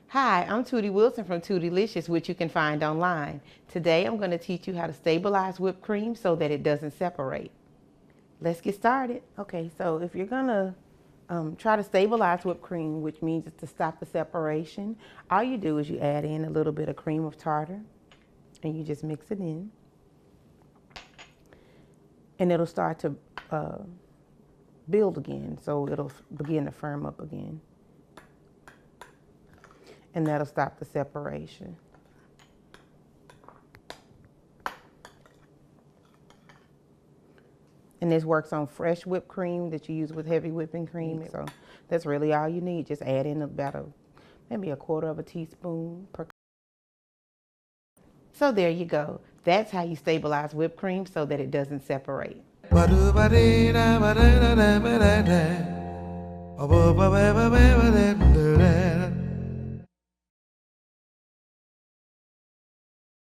Hi, I'm Tootie Wilson from Tootylicious, which you can find online. Today I'm going to teach you how to stabilize whipped cream so that it doesn't separate. Let's get started. Okay, so if you're going to try to stabilize whipped cream, which means to stop the separation, all you do is you add in a little bit of cream of tartar and you just mix it in. And it'll start to build again, so it'll begin to firm up again. And that'll stop the separation. And this works on fresh whipped cream that you use with heavy whipping cream. So that's really all you need. Just add in about maybe a quarter of a teaspoon per. So there you go. That's how you stabilize whipped cream so that it doesn't separate.